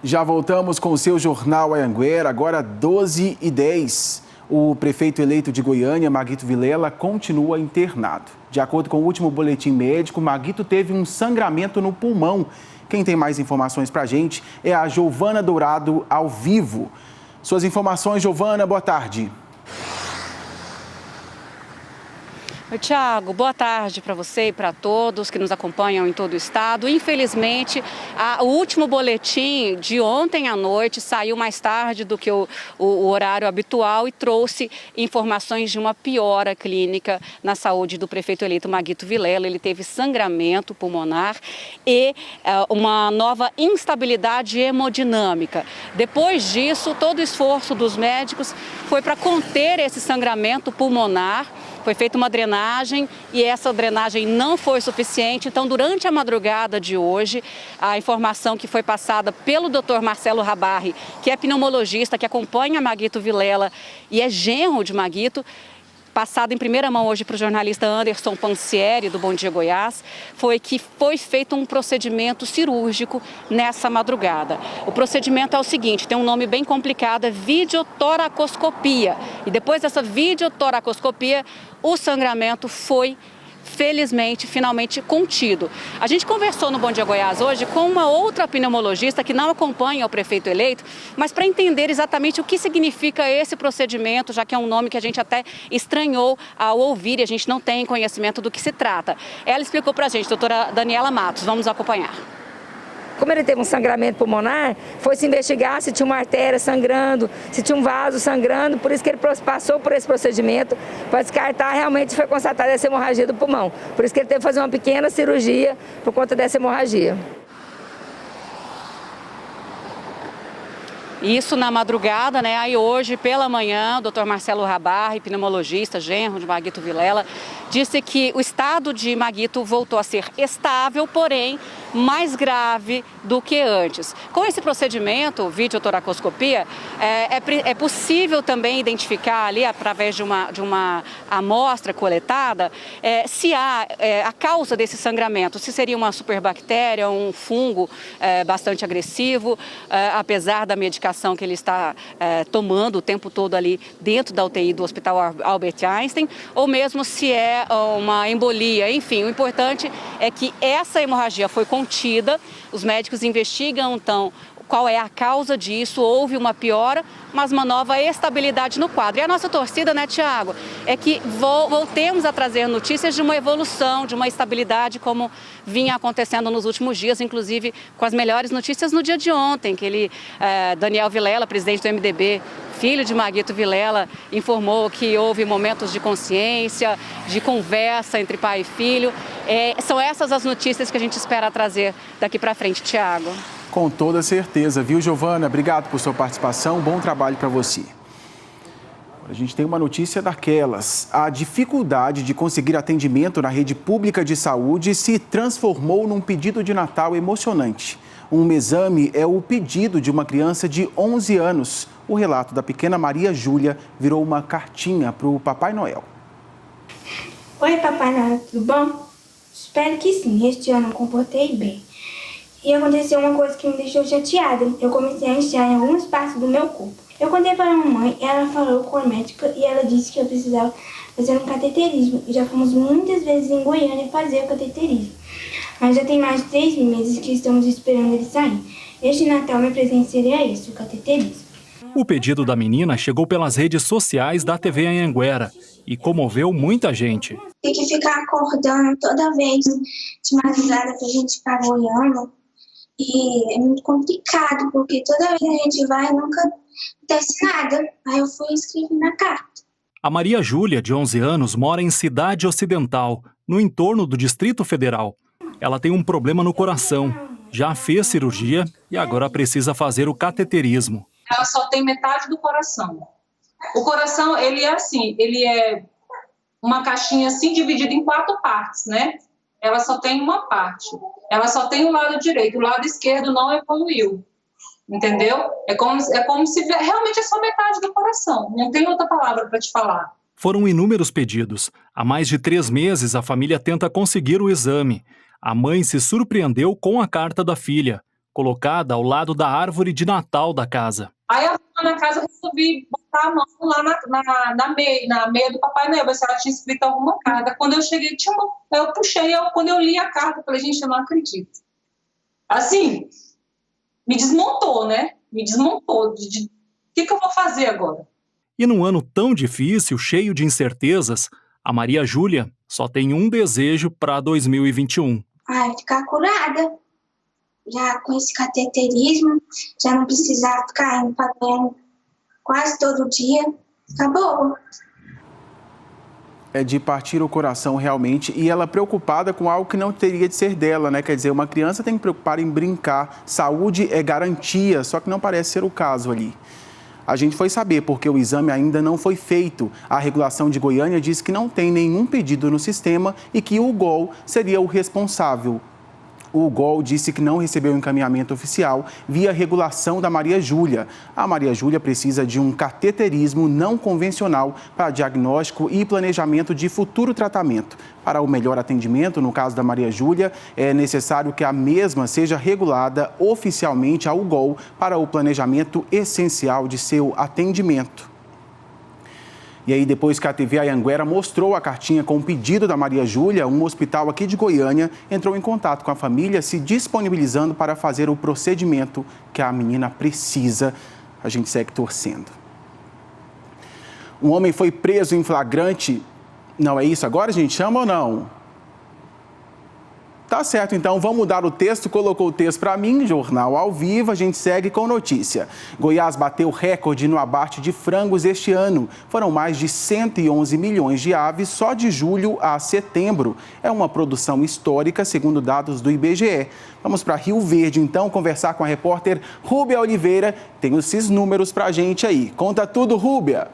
Já voltamos com o seu Jornal Anhanguera, agora 12h10. O prefeito eleito de Goiânia, Maguito Vilela, continua internado. De acordo com o último boletim médico, Maguito teve um sangramento no pulmão. Quem tem mais informações pra gente é a Giovana Dourado, ao vivo. Suas informações, Giovana, boa tarde. Oi, Tiago, boa tarde para você e para todos que nos acompanham em todo o estado. Infelizmente, o último boletim de ontem à noite saiu mais tarde do que o horário habitual e trouxe informações de uma piora clínica na saúde do prefeito eleito Maguito Vilela. Ele teve sangramento pulmonar e uma nova instabilidade hemodinâmica. Depois disso, todo o esforço dos médicos foi para conter esse sangramento pulmonar. Foi feita uma drenagem e essa drenagem não foi suficiente. Então, durante a madrugada de hoje, a informação que foi passada pelo Dr. Marcelo Rabarri, que é pneumologista, que acompanha Maguito Vilela e é genro de Maguito, passado em primeira mão hoje para o jornalista Anderson Pansieri, do Bom Dia Goiás, foi que foi feito um procedimento cirúrgico nessa madrugada. O procedimento é o seguinte, tem um nome bem complicado, é videotoracoscopia. E depois dessa videotoracoscopia, o sangramento foi felizmente, finalmente contido. A gente conversou no Bom Dia Goiás hoje com uma outra pneumologista que não acompanha o prefeito eleito, mas para entender exatamente o que significa esse procedimento, já que é um nome que a gente até estranhou ao ouvir e a gente não tem conhecimento do que se trata. Ela explicou para a gente, doutora Daniela Matos, vamos acompanhar. Como ele teve um sangramento pulmonar, foi se investigar se tinha uma artéria sangrando, se tinha um vaso sangrando, por isso que ele passou por esse procedimento, para descartar, realmente foi constatada essa hemorragia do pulmão. Por isso que ele teve que fazer uma pequena cirurgia por conta dessa hemorragia. Isso na madrugada, né? Aí hoje, pela manhã, o Dr. Marcelo Rabarri, pneumologista, genro de Maguito Vilela, disse que o estado de Maguito voltou a ser estável, porém mais grave do que antes. Com esse procedimento, videotoracoscopia, é possível também identificar ali, através de uma amostra coletada, se há a causa desse sangramento, se seria uma superbactéria, um fungo bastante agressivo, apesar da medicação que ele está tomando o tempo todo ali dentro da UTI do Hospital Albert Einstein, ou mesmo se é uma embolia. Enfim, o importante é que essa hemorragia foi contida, os médicos investigam então qual é a causa disso, houve uma piora, mas uma nova estabilidade no quadro. E a nossa torcida, né, Tiago, é que voltemos a trazer notícias de uma evolução, de uma estabilidade, como vinha acontecendo nos últimos dias, inclusive com as melhores notícias no dia de ontem, que Daniel Vilela, presidente do MDB, filho de Maguito Vilela, informou que houve momentos de consciência, de conversa entre pai e filho. São essas as notícias que a gente espera trazer daqui para frente, Tiago. Com toda certeza, viu, Giovana? Obrigado por sua participação, bom trabalho para você. A gente tem uma notícia daquelas. A dificuldade de conseguir atendimento na rede pública de saúde se transformou num pedido de Natal emocionante. Um exame é o pedido de uma criança de 11 anos. O relato da pequena Maria Júlia virou uma cartinha para o Papai Noel. Oi, Papai Noel, tudo bom? Espero que sim, este ano eu comportei bem. E aconteceu uma coisa que me deixou chateada. Eu comecei a inchar em algumas partes do meu corpo. Eu contei para a mamãe, ela falou com a médica e ela disse que eu precisava fazer um cateterismo. Já fomos muitas vezes em Goiânia fazer o cateterismo. Mas já tem mais de 3 meses que estamos esperando ele sair. Este Natal meu presente seria esse, o cateterismo. O pedido da menina chegou pelas redes sociais da TV Anhanguera e comoveu muita gente. Tem que ficar acordando toda vez de madrugada pra gente ir pra Goiânia. E é muito complicado, porque toda vez que a gente vai, nunca acontece nada. Aí eu fui escrever na carta. A Maria Júlia, de 11 anos, mora em Cidade Ocidental, no entorno do Distrito Federal. Ela tem um problema no coração, já fez cirurgia e agora precisa fazer o cateterismo. Ela só tem metade do coração. O coração, ele é assim, ele é uma caixinha assim dividida em 4 partes, né? Ela só tem uma parte. Ela só tem o lado direito, o lado esquerdo não evoluiu. Entendeu? É como se realmente é só metade do coração. Não tem outra palavra para te falar. Foram inúmeros pedidos. Há mais de 3 meses, a família tenta conseguir o exame. A mãe se surpreendeu com a carta da filha. colocada ao lado da árvore de Natal da casa. Aí eu fui na casa, resolvi botar a mão lá na meia do Papai Noel, ver se ela tinha escrito alguma carta. Quando eu cheguei, tinha uma... Eu puxei, quando eu li a carta, eu falei, gente, eu não acredito. Assim, me desmontou, né? Me desmontou. O que eu vou fazer agora? E num ano tão difícil, cheio de incertezas, a Maria Júlia só tem um desejo para 2021. Ficar curada. Já com esse cateterismo, já não precisar ficar indo para dentro quase todo dia. Acabou. É de partir o coração realmente, e ela preocupada com algo que não teria de ser dela, né? Quer dizer, uma criança tem que preocupar em brincar, saúde é garantia, só que não parece ser o caso ali. A gente foi saber porque o exame ainda não foi feito. A regulação de Goiânia diz que não tem nenhum pedido no sistema e que o UGOL seria o responsável. O UGOL disse que não recebeu encaminhamento oficial via regulação da Maria Júlia. A Maria Júlia precisa de um cateterismo não convencional para diagnóstico e planejamento de futuro tratamento. Para o melhor atendimento, no caso da Maria Júlia, é necessário que a mesma seja regulada oficialmente ao UGOL para o planejamento essencial de seu atendimento. E aí, depois que a TV Anhanguera mostrou a cartinha com o pedido da Maria Júlia, um hospital aqui de Goiânia entrou em contato com a família, se disponibilizando para fazer o procedimento que a menina precisa. A gente segue torcendo. Um homem foi preso em flagrante. Não é isso agora, a gente chama ou não? Tá certo, então vamos mudar o texto. Colocou o texto para mim, Jornal ao Vivo, a gente segue com notícia. Goiás bateu recorde no abate de frangos este ano. Foram mais de 111 milhões de aves só de julho a setembro. É uma produção histórica, segundo dados do IBGE. Vamos para Rio Verde, então, conversar com a repórter Rúbia Oliveira. Tem esses números para a gente aí. Conta tudo, Rúbia.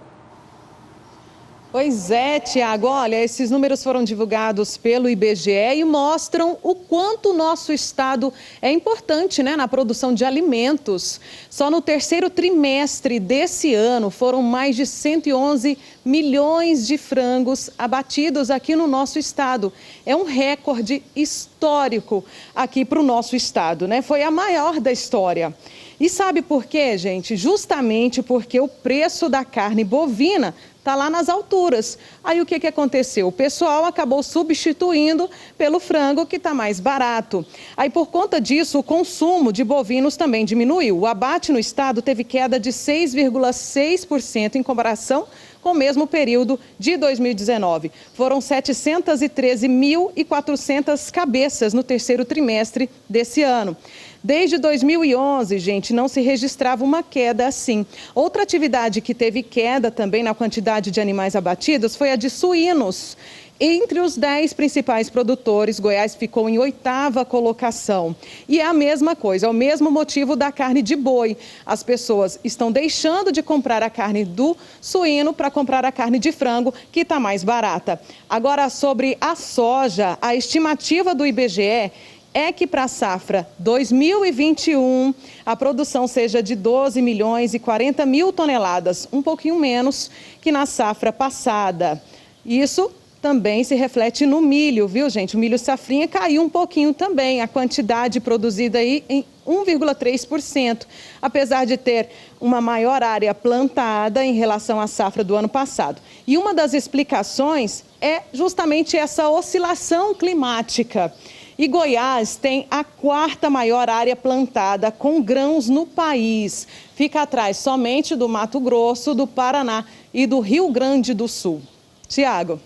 Pois é, Tiago, olha, esses números foram divulgados pelo IBGE e mostram o quanto o nosso estado é importante, né, na produção de alimentos. Só no terceiro trimestre desse ano foram mais de 111 milhões de frangos abatidos aqui no nosso estado. É um recorde histórico aqui para o nosso estado, né? Foi a maior da história. E sabe por quê, gente? Justamente porque o preço da carne bovina está lá nas alturas. Aí o que aconteceu? O pessoal acabou substituindo pelo frango, que está mais barato. Aí por conta disso, o consumo de bovinos também diminuiu. O abate no estado teve queda de 6,6% em comparação com o mesmo período de 2019. Foram 713.400 cabeças no terceiro trimestre desse ano. Desde 2011, gente, não se registrava uma queda assim. Outra atividade que teve queda também na quantidade de animais abatidos foi a de suínos. Entre os 10 principais produtores, Goiás ficou em 8ª colocação. E é a mesma coisa, é o mesmo motivo da carne de boi. As pessoas estão deixando de comprar a carne do suíno para comprar a carne de frango, que está mais barata. Agora, sobre a soja, a estimativa do IBGE é que para a safra 2021 a produção seja de 12 milhões e 40 mil toneladas, um pouquinho menos que na safra passada. Isso também se reflete no milho, viu, gente? O milho safrinha caiu um pouquinho também, a quantidade produzida aí em 1,3%, apesar de ter uma maior área plantada em relação à safra do ano passado. E uma das explicações é justamente essa oscilação climática. E Goiás tem a 4ª maior área plantada com grãos no país. Fica atrás somente do Mato Grosso, do Paraná e do Rio Grande do Sul. Tiago.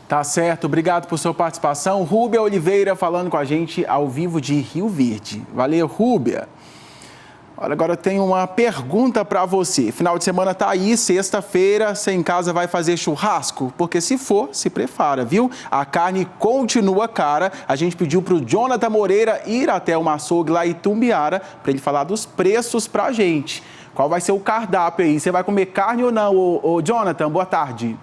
Tá certo, obrigado por sua participação. Rúbia Oliveira falando com a gente ao vivo de Rio Verde. Valeu, Rúbia. Olha, agora eu tenho uma pergunta para você. Final de semana tá aí, sexta-feira, você em casa vai fazer churrasco? Porque se for, se prepara, viu? A carne continua cara. A gente pediu para o Jonathan Moreira ir até uma açougue lá em Itumbiara para ele falar dos preços para a gente. Qual vai ser o cardápio aí? Você vai comer carne ou não? Ô Jonathan, boa tarde.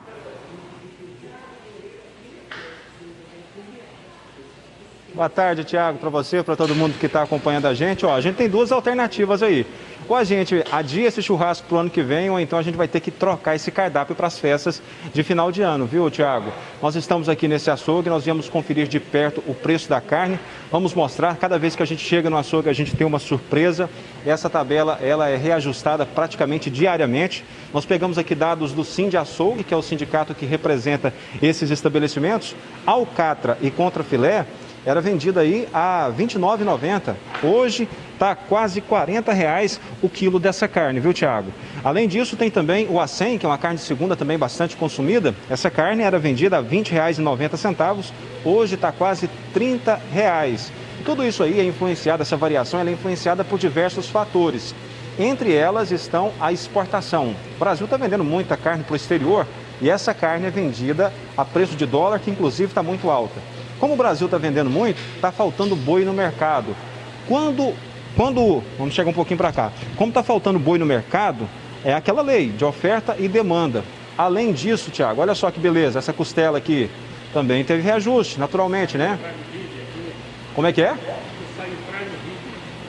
Boa tarde, Tiago, para você, para todo mundo que está acompanhando a gente. Ó, a gente tem duas alternativas aí. ou a gente adia esse churrasco para o ano que vem, ou então a gente vai ter que trocar esse cardápio para as festas de final de ano, viu, Tiago? Nós estamos aqui nesse açougue, nós viemos conferir de perto o preço da carne, vamos mostrar, cada vez que a gente chega no açougue a gente tem uma surpresa. Essa tabela ela é reajustada praticamente diariamente. Nós pegamos aqui dados do Sindiaçougue, que é o sindicato que representa esses estabelecimentos. Alcatra e contrafilé era vendida aí a R$ 29,90. Hoje está quase R$ 40 o quilo dessa carne, viu, Tiago? Além disso, tem também o acém, que é uma carne de segunda também bastante consumida. Essa carne era vendida a R$ 20,90, hoje está quase R$ 30. Tudo isso aí é influenciado, essa variação ela é influenciada por diversos fatores. Entre elas estão a exportação. O Brasil está vendendo muita carne para o exterior e essa carne é vendida a preço de dólar, que inclusive está muito alta. Como o Brasil está vendendo muito, está faltando boi no mercado. Vamos chegar um pouquinho para cá. Como está faltando boi no mercado, é aquela lei de oferta e demanda. Além disso, Tiago, olha só que beleza, essa costela aqui também teve reajuste, naturalmente, né? Como é que é?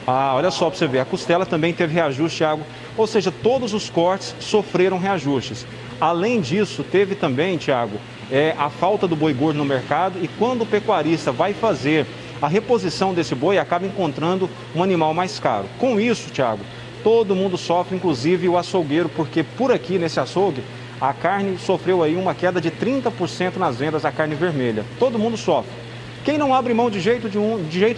Ah, olha só para você ver, a costela também teve reajuste, Tiago. Ou seja, todos os cortes sofreram reajustes. Além disso, teve também, Tiago, a falta do boi gordo no mercado, e quando o pecuarista vai fazer a reposição desse boi, acaba encontrando um animal mais caro. Com isso, Tiago, todo mundo sofre, inclusive o açougueiro, porque por aqui nesse açougue, a carne sofreu aí uma queda de 30% nas vendas da carne vermelha. Todo mundo sofre. Quem não abre mão de jeito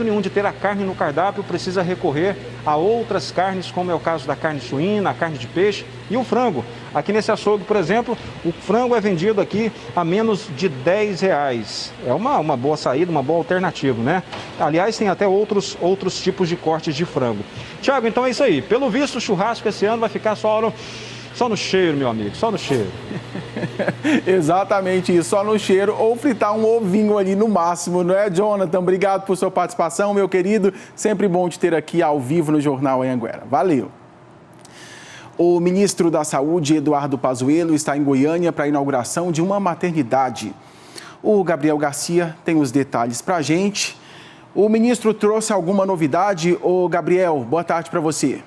nenhum de ter a carne no cardápio precisa recorrer a outras carnes, como é o caso da carne suína, a carne de peixe e o frango. Aqui nesse açougue, por exemplo, o frango é vendido aqui a menos de R$10. É uma boa saída, uma boa alternativa, né? Aliás, tem até outros tipos de cortes de frango. Tiago, então é isso aí. Pelo visto, o churrasco esse ano vai ficar só no cheiro, meu amigo, só no cheiro. Exatamente isso, só no cheiro, ou fritar um ovinho ali no máximo, não é, Jonathan? Obrigado por sua participação, meu querido. Sempre bom te ter aqui ao vivo no Jornal Anhanguera. Valeu. O ministro da Saúde, Eduardo Pazuello, está em Goiânia para a inauguração de uma maternidade. O Gabriel Garcia tem os detalhes para a gente. O ministro trouxe alguma novidade? Ô, Gabriel, boa tarde para você.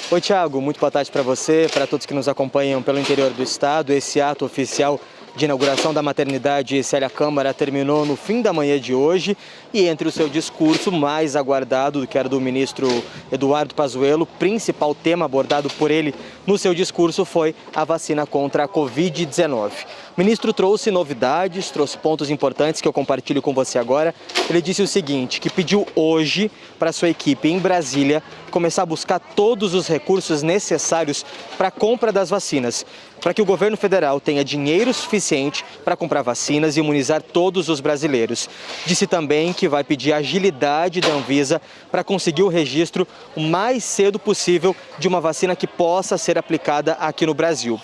Oi, Tiago, muito boa tarde para você, para todos que nos acompanham pelo interior do estado. Esse ato oficial de inauguração da maternidade Célia Câmara terminou no fim da manhã de hoje, e entre o seu discurso mais aguardado, que era do ministro Eduardo Pazuello, o principal tema abordado por ele no seu discurso foi a vacina contra a Covid-19. O ministro trouxe novidades, trouxe pontos importantes que eu compartilho com você agora. Ele disse o seguinte, que pediu hoje para sua equipe em Brasília começar a buscar todos os recursos necessários para a compra das vacinas, para que o governo federal tenha dinheiro suficiente para comprar vacinas e imunizar todos os brasileiros. Disse também que vai pedir agilidade da Anvisa para conseguir o registro o mais cedo possível de uma vacina que possa ser aplicada aqui no Brasil.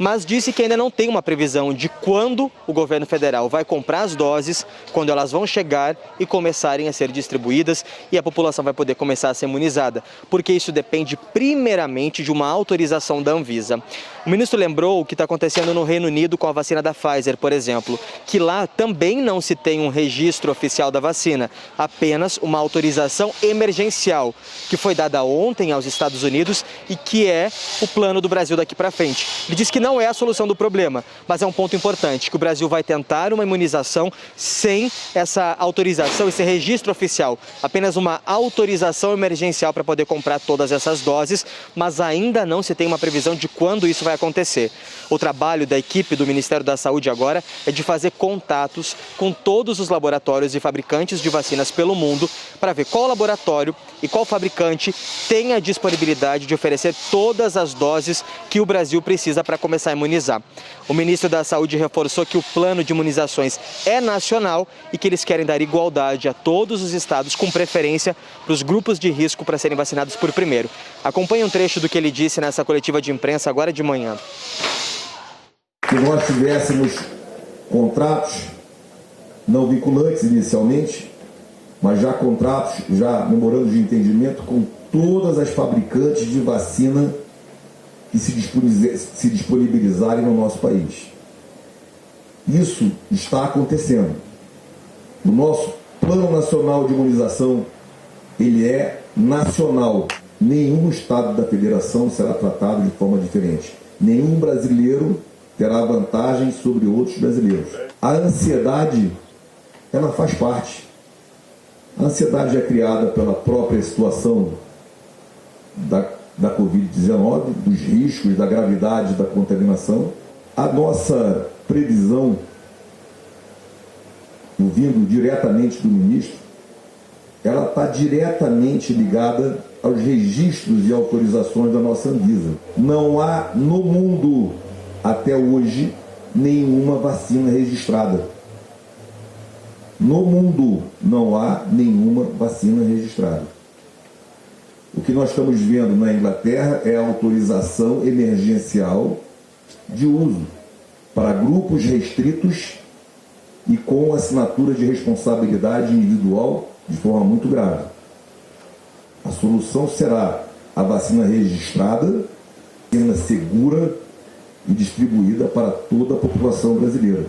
Mas disse que ainda não tem uma previsão de quando o governo federal vai comprar as doses, quando elas vão chegar e começarem a ser distribuídas e a população vai poder começar a ser imunizada, porque isso depende primeiramente de uma autorização da Anvisa. O ministro lembrou o que está acontecendo no Reino Unido com a vacina da Pfizer, por exemplo, que lá também não se tem um registro oficial da vacina, apenas uma autorização emergencial, que foi dada ontem aos Estados Unidos e que é o plano do Brasil daqui para frente. Ele disse que não é a solução do problema, mas é um ponto importante, que o Brasil vai tentar uma imunização sem essa autorização, esse registro oficial, apenas uma autorização emergencial para poder comprar todas essas doses, mas ainda não se tem uma previsão de quando isso vai acontecer. O trabalho da equipe do Ministério da Saúde agora é de fazer contatos com todos os laboratórios e fabricantes de vacinas pelo mundo para ver qual laboratório e qual fabricante tem a disponibilidade de oferecer todas as doses que o Brasil precisa para começar a imunizar. O ministro da Saúde reforçou que o plano de imunizações é nacional e que eles querem dar igualdade a todos os estados, com preferência para os grupos de risco para serem vacinados por primeiro. Acompanhe um trecho do que ele disse nessa coletiva de imprensa agora de manhã. Se nós tivéssemos contratos não vinculantes inicialmente, mas já contratos, já memorando de entendimento com todas as fabricantes de vacina que se disponibilizarem no nosso país. Isso está acontecendo. O nosso Plano Nacional de Imunização, ele é nacional. Nenhum estado da federação será tratado de forma diferente. Nenhum brasileiro terá vantagem sobre outros brasileiros. A ansiedade, ela faz parte. A ansiedade é criada pela própria situação da Covid-19, dos riscos, da gravidade da contaminação. A nossa previsão, vindo diretamente do ministro, ela está diretamente ligada aos registros e autorizações da nossa Anvisa. Não há no mundo, até hoje, nenhuma vacina registrada. No mundo não há nenhuma vacina registrada. O que nós estamos vendo na Inglaterra é a autorização emergencial de uso para grupos restritos e com assinatura de responsabilidade individual de forma muito grave. A solução será a vacina registrada, vacina segura e distribuída para toda a população brasileira.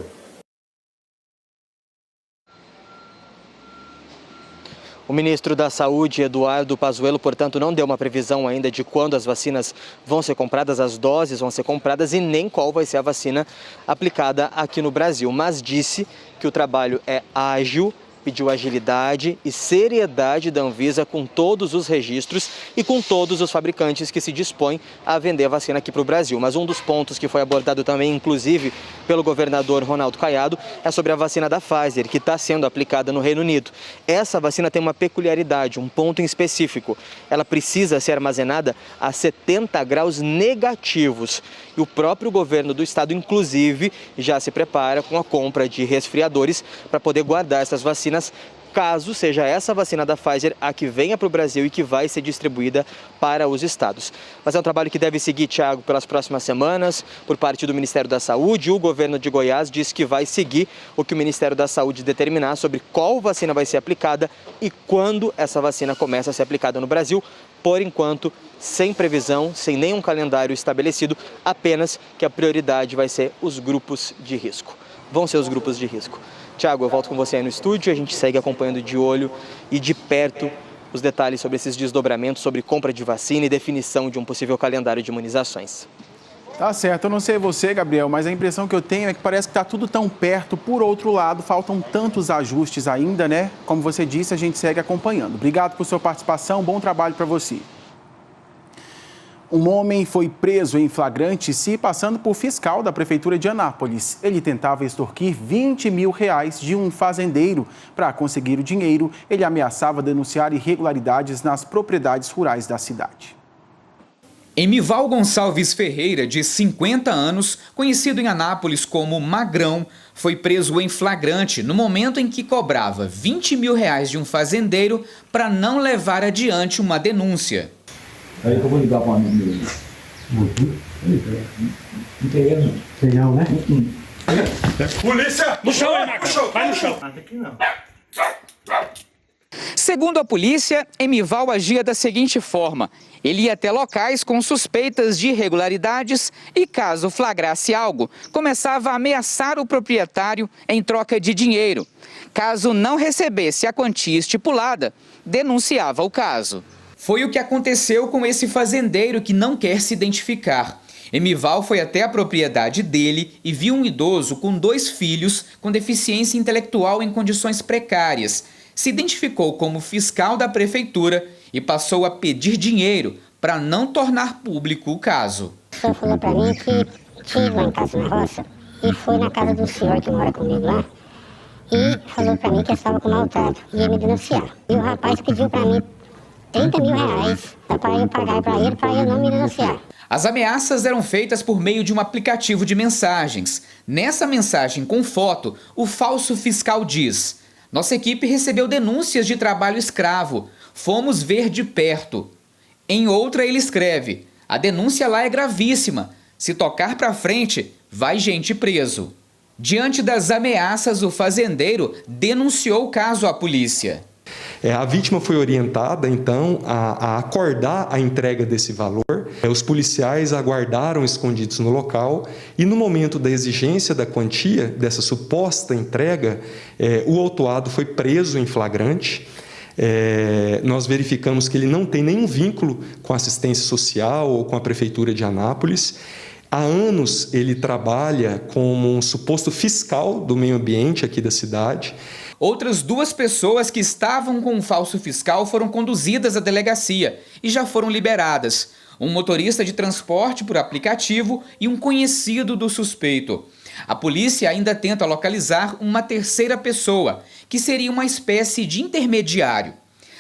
O ministro da Saúde, Eduardo Pazuello, portanto, não deu uma previsão ainda de quando as vacinas vão ser compradas, as doses vão ser compradas e nem qual vai ser a vacina aplicada aqui no Brasil, mas disse que o trabalho é ágil, pediu agilidade e seriedade da Anvisa com todos os registros e com todos os fabricantes que se dispõem a vender a vacina aqui para o Brasil. Mas um dos pontos que foi abordado também, inclusive, pelo governador Ronaldo Caiado, é sobre a vacina da Pfizer, que está sendo aplicada no Reino Unido. Essa vacina tem uma peculiaridade, um ponto em específico. Ela precisa ser armazenada a 70 graus negativos. E o próprio governo do estado, inclusive, já se prepara com a compra de resfriadores para poder guardar essas vacinas, caso seja essa vacina da Pfizer a que venha para o Brasil e que vai ser distribuída para os estados. Mas é um trabalho que deve seguir, Thiago, pelas próximas semanas, por parte do Ministério da Saúde. O governo de Goiás diz que vai seguir o que o Ministério da Saúde determinar sobre qual vacina vai ser aplicada e quando essa vacina começa a ser aplicada no Brasil. Por enquanto, sem previsão, sem nenhum calendário estabelecido, apenas que a prioridade vai ser os grupos de risco. Vão ser os grupos de risco. Thiago, eu volto com você aí no estúdio, a gente segue acompanhando de olho e de perto os detalhes sobre esses desdobramentos, sobre compra de vacina e definição de um possível calendário de imunizações. Tá certo, eu não sei você, Gabriel, mas a impressão que eu tenho é que parece que está tudo tão perto. Por outro lado, faltam tantos ajustes ainda, né? Como você disse, a gente segue acompanhando. Obrigado por sua participação, bom trabalho para você. Um homem foi preso em flagrante se passando por fiscal da Prefeitura de Anápolis. Ele tentava extorquir R$20 mil de um fazendeiro. Para conseguir o dinheiro, ele ameaçava denunciar irregularidades nas propriedades rurais da cidade. Emival Gonçalves Ferreira, de 50 anos, conhecido em Anápolis como Magrão, foi preso em flagrante no momento em que cobrava R$20 mil de um fazendeiro para não levar adiante uma denúncia. Aí que eu vou ligar para um amigo meu. Não tem não, né? Polícia! No chão, Marcos! Vai no chão! Aqui não. Segundo a polícia, Emival agia da seguinte forma: ele ia até locais com suspeitas de irregularidades e, caso flagrasse algo, começava a ameaçar o proprietário em troca de dinheiro. Caso não recebesse a quantia estipulada, denunciava o caso. Foi o que aconteceu com esse fazendeiro que não quer se identificar. Emival foi até a propriedade dele e viu um idoso com 2 filhos com deficiência intelectual em condições precárias. Se identificou como fiscal da prefeitura e passou a pedir dinheiro para não tornar público o caso. O senhor falou para mim que tinha lá em casa na roça e foi na casa do senhor que mora comigo lá e falou para mim que eu estava com maltrato e ia me denunciar. E o rapaz pediu para mim R$30 mil para eu pagar para ele não me denunciar. As ameaças eram feitas por meio de um aplicativo de mensagens. Nessa mensagem com foto, o falso fiscal diz: nossa equipe recebeu denúncias de trabalho escravo. Fomos ver de perto. Em outra ele escreve: a denúncia lá é gravíssima. Se tocar para frente, vai gente preso. Diante das ameaças, o fazendeiro denunciou o caso à polícia. A vítima foi orientada, então, a acordar a entrega desse valor. Os policiais aguardaram escondidos no local e, no momento da exigência da quantia dessa suposta entrega, o autuado foi preso em flagrante. nós verificamos que ele não tem nenhum vínculo com a assistência social ou com a Prefeitura de Anápolis. Há anos ele trabalha como um suposto fiscal do meio ambiente aqui da cidade. Outras 2 pessoas que estavam com um falso fiscal foram conduzidas à delegacia e já foram liberadas. Um motorista de transporte por aplicativo e um conhecido do suspeito. A polícia ainda tenta localizar uma terceira pessoa, que seria uma espécie de intermediário.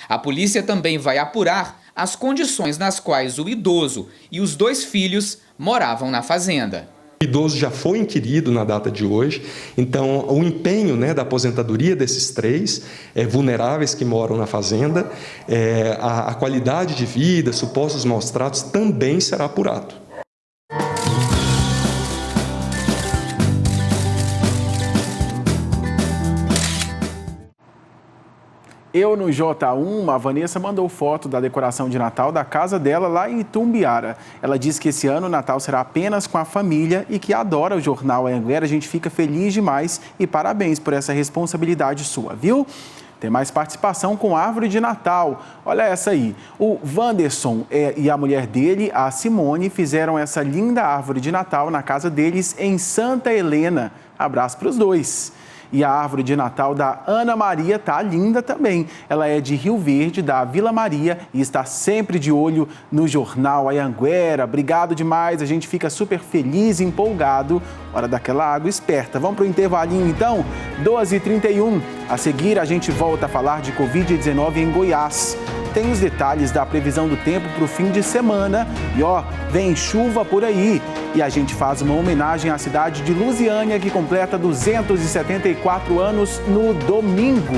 A polícia também vai apurar as condições nas quais o idoso e os 2 filhos moravam na fazenda. O idoso já foi inquirido na data de hoje, então o empenho, da aposentadoria desses 3 vulneráveis que moram na fazenda, a qualidade de vida, supostos maus tratos também será apurado. Eu no J1, a Vanessa mandou foto da decoração de Natal da casa dela lá em Itumbiara. Ela disse que esse ano o Natal será apenas com a família e que adora o jornal Anhanguera. A gente fica feliz demais e parabéns por essa responsabilidade sua, viu? Tem mais participação com árvore de Natal. Olha essa aí. O Wanderson e a mulher dele, a Simone, fizeram essa linda árvore de Natal na casa deles em Santa Helena. Abraço para os 2. E a árvore de Natal da Ana Maria tá linda também. Ela é de Rio Verde, da Vila Maria, e está sempre de olho no jornal Anhanguera. Obrigado demais, a gente fica super feliz e empolgado. Hora daquela água esperta. Vamos para o intervalinho então? 12h31. A seguir, a gente volta a falar de Covid-19 em Goiás. Tem os detalhes da previsão do tempo para o fim de semana. E vem chuva por aí. E a gente faz uma homenagem à cidade de Lusiânia, que completa 274 anos no domingo.